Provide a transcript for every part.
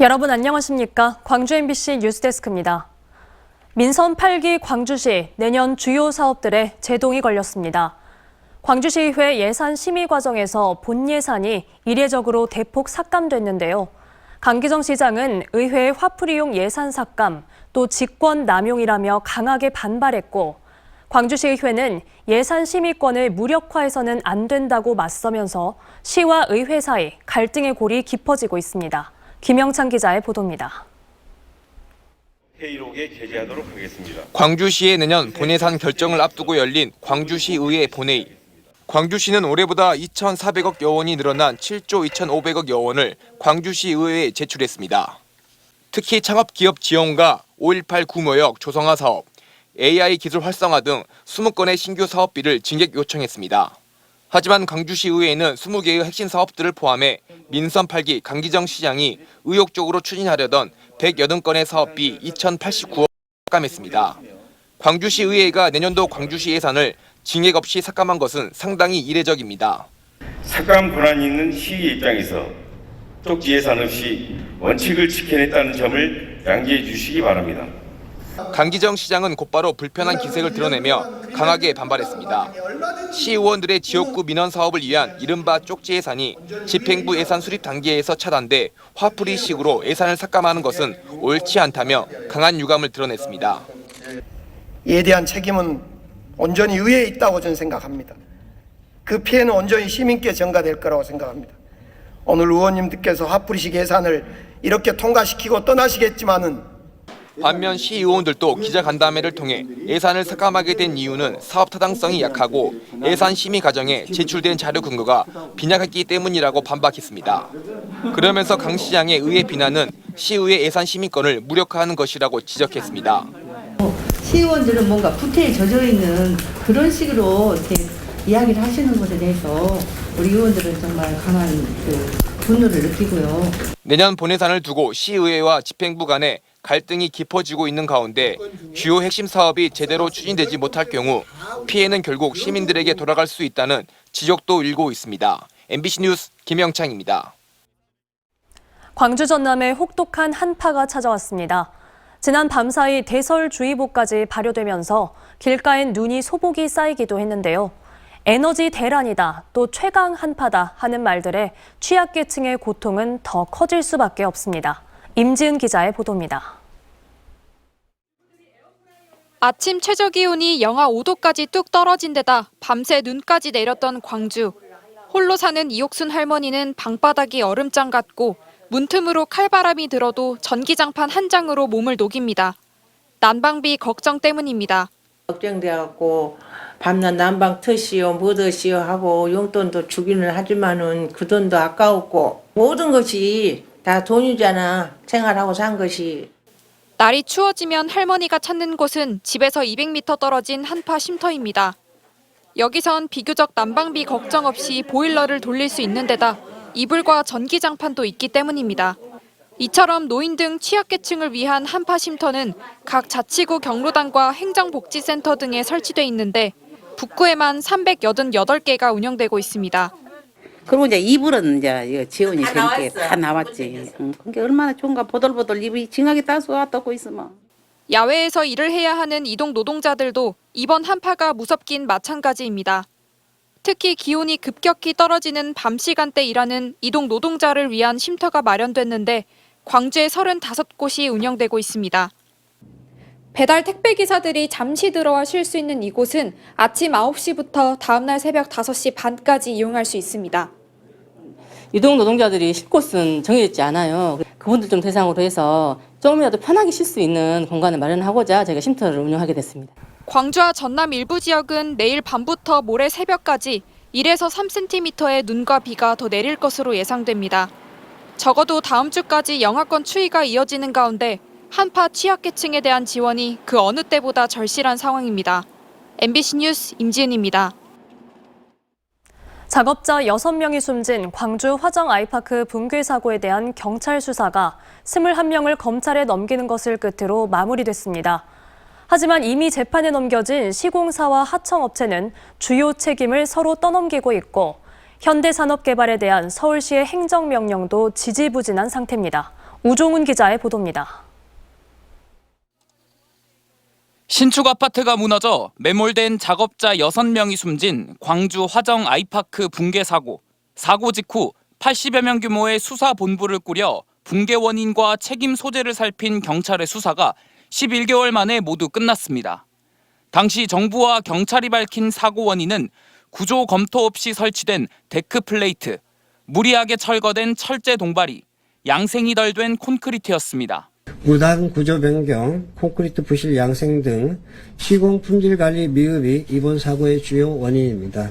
여러분 안녕하십니까? 광주 MBC 뉴스데스크입니다. 민선 8기 광주시 내년 주요 사업들의 제동이 걸렸습니다. 광주시의회 예산 심의 과정에서 본 예산이 이례적으로 대폭 삭감됐는데요. 강기정 시장은 의회의 화풀이용 예산 삭감, 또 직권 남용이라며 강하게 반발했고, 광주시의회는 예산 심의권을 무력화해서는 안 된다고 맞서면서 시와 의회 사이 갈등의 골이 깊어지고 있습니다. 김영찬 기자의 보도입니다. 회의록에 게재하도록 하겠습니다. 광주시의 내년 본예산 결정을 앞두고 열린 광주시의회 본회의. 광주시는 올해보다 2,400억여 원이 늘어난 7조 2,500억여 원을 광주시의회에 제출했습니다. 특히 창업기업 지원과 5.18 구모역 조성화 사업, AI 기술 활성화 등 20건의 신규 사업비를 증액 요청했습니다. 하지만 광주시의회는 20개의 핵심 사업들을 포함해 민선 8기 강기정 시장이 의욕적으로 추진하려던 180건의 사업비 2,089억 삭감했습니다. 광주시의회가 내년도 광주시 예산을 증액 없이 삭감한 것은 상당히 이례적입니다. 삭감 권한이 있는 시의 입장에서 쪽지 예산 없이 원칙을 지켜냈다는 점을 양지해 주시기 바랍니다. 강기정 시장은 곧바로 불편한 기색을 드러내며 강하게 반발했습니다. 시의원들의 지역구 민원 사업을 위한 이른바 쪽지 예산이 집행부 예산 수립 단계에서 차단돼 화풀이식으로 예산을 삭감하는 것은 옳지 않다며 강한 유감을 드러냈습니다. 이에 대한 책임은 온전히 의회에 있다고 저는 생각합니다. 그 피해는 온전히 시민께 전가될 거라고 생각합니다. 오늘 의원님들께서 화풀이식 예산을 이렇게 통과시키고 떠나시겠지만은 반면 시의원들도 기자간담회를 통해 예산을 삭감하게 된 이유는 사업 타당성이 약하고 예산 심의 과정에 제출된 자료 근거가 빈약했기 때문이라고 반박했습니다. 그러면서 강 시장의 의회 비난은 시의회 예산 심의권을 무력화하는 것이라고 지적했습니다. 시의원들은 뭔가 구태에 젖어 있는 그런 식으로 이렇게 이야기를 하시는 것에 대해서 우리 의원들은 정말 강한 분노를 느끼고요. 내년 본예산을 두고 시의회와 집행부 간에 갈등이 깊어지고 있는 가운데 주요 핵심 사업이 제대로 추진되지 못할 경우 피해는 결국 시민들에게 돌아갈 수 있다는 지적도 일고 있습니다. MBC 뉴스 김영창입니다. 광주 전남에 혹독한 한파가 찾아왔습니다. 지난 밤사이 대설주의보까지 발효되면서 길가엔 눈이 소복이 쌓이기도 했는데요. 에너지 대란이다, 또 최강 한파다 하는 말들에 취약계층의 고통은 더 커질 수밖에 없습니다. 임지은 기자의 보도입니다. 아침 최저기온이 영하 5도까지 뚝 떨어진 데다 밤새 눈까지 내렸던 광주. 홀로 사는 이옥순 할머니는 방바닥이 얼음장 같고 문틈으로 칼바람이 들어도 전기장판 한 장으로 몸을 녹입니다. 난방비 걱정 때문입니다. 걱정돼갖고 밤낮 난방 트시오 뭐드시오 하고 용돈도 주기는 하지만은 그 돈도 아까웠고 모든 것이 다 돈이잖아. 생활하고 산 것이. 날이 추워지면 할머니가 찾는 곳은 집에서 200m 떨어진 한파 쉼터입니다. 여기선 비교적 난방비 걱정 없이 보일러를 돌릴 수 있는 데다 이불과 전기장판도 있기 때문입니다. 이처럼 노인 등 취약계층을 위한 한파 쉼터는 각 자치구 경로당과 행정복지센터 등에 설치돼 있는데 북구에만 388개가 운영되고 있습니다. 그리고 이제 이불은 이제 지원이 되니까 다 나왔지. 그게 얼마나 좋은가 보들보들 입이 징하게 따스워왔다고 있으면. 야외에서 일을 해야 하는 이동 노동자들도 이번 한파가 무섭긴 마찬가지입니다. 특히 기온이 급격히 떨어지는 밤 시간대 일하는 이동 노동자를 위한 쉼터가 마련됐는데 광주에 35곳이 운영되고 있습니다. 배달 택배기사들이 잠시 들어와 쉴 수 있는 이곳은 아침 9시부터 다음날 새벽 5시 반까지 이용할 수 있습니다. 이동 노동자들이 쉴 곳은 정해졌지 않아요. 그분들 좀 대상으로 해서 조금이라도 편하게 쉴 수 있는 공간을 마련하고자 저희가 쉼터를 운영하게 됐습니다. 광주와 전남 일부 지역은 내일 밤부터 모레 새벽까지 1에서 3cm의 눈과 비가 더 내릴 것으로 예상됩니다. 적어도 다음 주까지 영하권 추위가 이어지는 가운데 한파 취약계층에 대한 지원이 그 어느 때보다 절실한 상황입니다. MBC 뉴스 임지은입니다. 작업자 6명이 숨진 광주 화정 아이파크 붕괴 사고에 대한 경찰 수사가 21명을 검찰에 넘기는 것을 끝으로 마무리됐습니다. 하지만 이미 재판에 넘겨진 시공사와 하청업체는 주요 책임을 서로 떠넘기고 있고 현대산업개발에 대한 서울시의 행정명령도 지지부진한 상태입니다. 우종훈 기자의 보도입니다. 신축 아파트가 무너져 매몰된 작업자 6명이 숨진 광주 화정 아이파크 붕괴 사고. 사고 직후 80여 명 규모의 수사본부를 꾸려 붕괴 원인과 책임 소재를 살핀 경찰의 수사가 11개월 만에 모두 끝났습니다. 당시 정부와 경찰이 밝힌 사고 원인은 구조 검토 없이 설치된 데크 플레이트, 무리하게 철거된 철제 동발이, 양생이 덜 된 콘크리트였습니다. 무단 구조 변경, 콘크리트 부실 양생 등 시공 품질 관리 미흡이 이번 사고의 주요 원인입니다.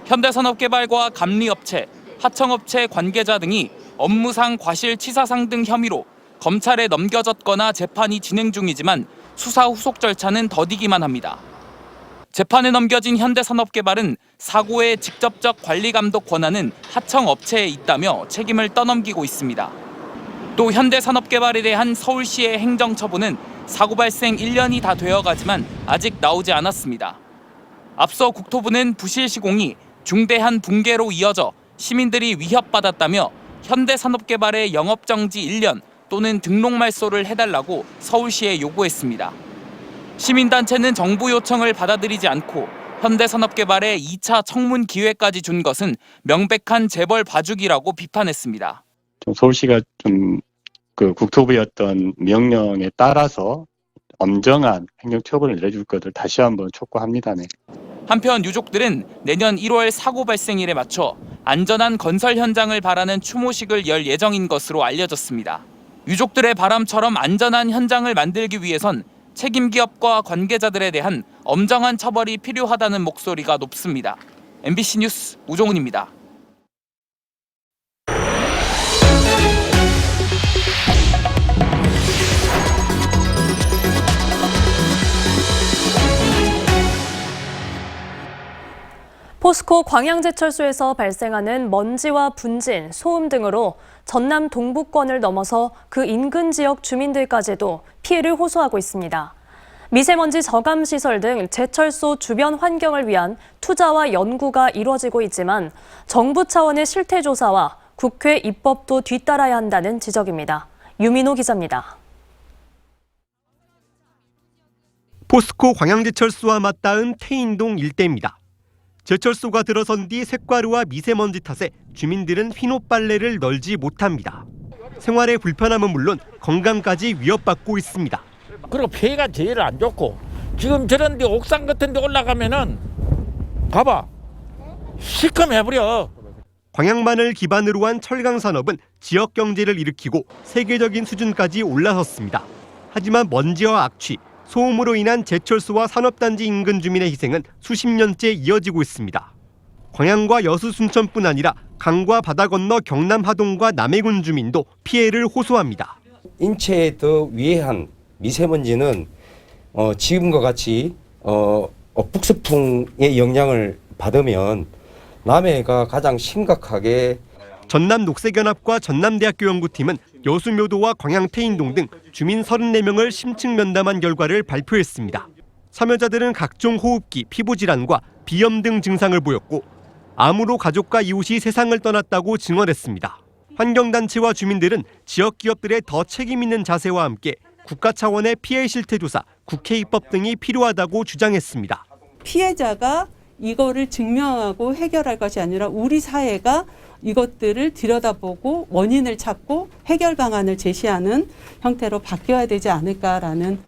현대산업개발과 감리업체, 하청업체 관계자 등이 업무상 과실치사상 등 혐의로 검찰에 넘겨졌거나 재판이 진행 중이지만 수사 후속 절차는 더디기만 합니다. 재판에 넘겨진 현대산업개발은 사고의 직접적 관리 감독 권한은 하청업체에 있다며 책임을 떠넘기고 있습니다. 또 현대산업개발에 대한 서울시의 행정처분은 사고 발생 1년이 다 되어가지만 아직 나오지 않았습니다. 앞서 국토부는 부실 시공이 중대한 붕괴로 이어져 시민들이 위협받았다며 현대산업개발의 영업정지 1년 또는 등록 말소를 해달라고 서울시에 요구했습니다. 시민단체는 정부 요청을 받아들이지 않고 현대산업개발에 2차 청문 기회까지 준 것은 명백한 재벌 봐주기라고 비판했습니다. 서울시가 국토부의 어떤 명령에 따라서 엄정한 행정처분을 내려줄 것을 다시 한번 촉구합니다. 네. 한편 유족들은 내년 1월 사고 발생일에 맞춰 안전한 건설 현장을 바라는 추모식을 열 예정인 것으로 알려졌습니다. 유족들의 바람처럼 안전한 현장을 만들기 위해선 책임 기업과 관계자들에 대한 엄정한 처벌이 필요하다는 목소리가 높습니다. MBC 뉴스 우종훈입니다. 포스코 광양제철소에서 발생하는 먼지와 분진, 소음 등으로 전남 동부권을 넘어서 그 인근 지역 주민들까지도 피해를 호소하고 있습니다. 미세먼지 저감 시설 등 제철소 주변 환경을 위한 투자와 연구가 이루어지고 있지만 정부 차원의 실태 조사와 국회 입법도 뒤따라야 한다는 지적입니다. 유민호 기자입니다. 포스코 광양제철소와 맞닿은 태인동 일대입니다. 제철소가 들어선 뒤 색과류와 미세먼지 탓에 주민들은 휘노빨래를 널지 못합니다. 생활의 불편함은 물론 건강까지 위협받고 있습니다. 그리고 폐가 제일 안 좋고 지금 저런 데 옥상 같은 데 올라가면은 봐봐 시커매버려. 광양만을 기반으로 한 철강산업은 지역 경제를 일으키고 세계적인 수준까지 올라섰습니다. 하지만 먼지와 악취, 소음으로 인한 제철소와 산업단지 인근 주민의 희생은 수십 년째 이어지고 있습니다. 광양과 여수 순천뿐 아니라 강과 바다 건너 경남 하동과 남해군 주민도 피해를 호소합니다. 인체에 더 위해한 미세먼지는 지금과 같이 북서풍의 영향을 받으면 남해가 가장 심각하게. 전남 녹색연합과 전남대학교 연구팀은 여수묘도와 광양 태인동 등 주민 34명을 심층 면담한 결과를 발표했습니다. 참여자들은 각종 호흡기, 피부질환과 비염 등 증상을 보였고 암으로 가족과 이웃이 세상을 떠났다고 증언했습니다. 환경단체와 주민들은 지역 기업들의 더 책임 있는 자세와 함께 국가 차원의 피해 실태 조사, 국회 입법 등이 필요하다고 주장했습니다. 피해자가 이거를 증명하고 해결할 것이 아니라 우리 사회가 이것들을 들여다보고 원인을 찾고 해결 방안을 제시하는 형태로 바뀌어야 되지 않을까라는.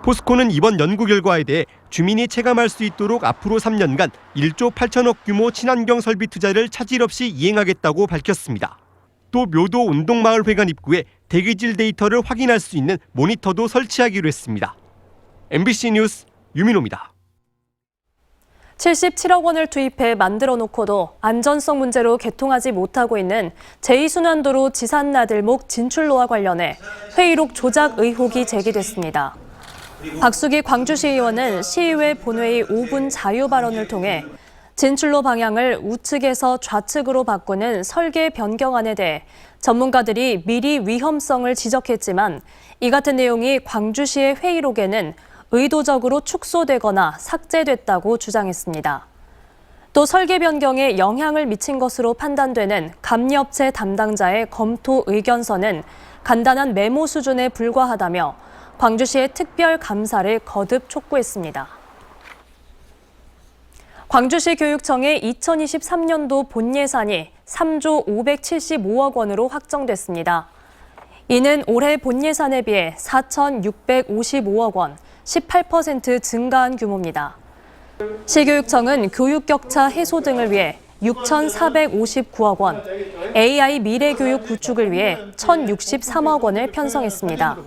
포스코는 이번 연구 결과에 대해 주민이 체감할 수 있도록 앞으로 3년간 1조 8천억 규모 친환경 설비 투자를 차질 없이 이행하겠다고 밝혔습니다. 또 묘도 운동마을회관 입구에 대기질 데이터를 확인할 수 있는 모니터도 설치하기로 했습니다. MBC 뉴스 유민호입니다. 77억 원을 투입해 만들어 놓고도 안전성 문제로 개통하지 못하고 있는 제2순환도로 지산나들목 진출로와 관련해 회의록 조작 의혹이 제기됐습니다. 박수기 광주시의원은 시의회 본회의 5분 자유 발언을 통해 진출로 방향을 우측에서 좌측으로 바꾸는 설계 변경안에 대해 전문가들이 미리 위험성을 지적했지만 이 같은 내용이 광주시의 회의록에는 의도적으로 축소되거나 삭제됐다고 주장했습니다. 또 설계 변경에 영향을 미친 것으로 판단되는 감리업체 담당자의 검토 의견서는 간단한 메모 수준에 불과하다며 광주시의 특별 감사를 거듭 촉구했습니다. 광주시 교육청의 2023년도 본 예산이 3조 575억 원으로 확정됐습니다. 이는 올해 본 예산에 비해 4,655억 원, 18% 증가한 규모입니다. 시교육청은 교육 격차 해소 등을 위해 6,459억 원, AI 미래교육 구축을 위해 1,063억 원을 편성했습니다.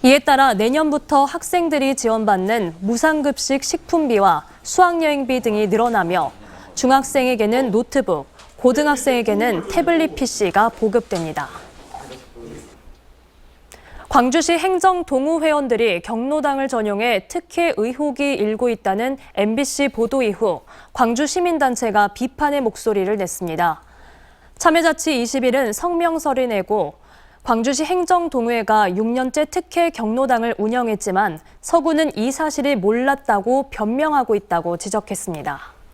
이에 따라 내년부터 학생들이 지원받는 무상급식 식품비와 수학여행비 등이 늘어나며 중학생에게는 노트북, 고등학생에게는 태블릿 PC가 보급됩니다. 광주시 행정동우회원들이 경로당을 전용해 특혜 의혹이 일고 있다는 MBC 보도 이후 광주시민단체가 비판의 목소리를 냈습니다. 참여자치 21은 성명서를 내고 광주시 행정동우회가 6년째 특혜 경로당을 운영했지만 서구는 이 사실을 몰랐다고 변명하고 있다고 지적했습니다.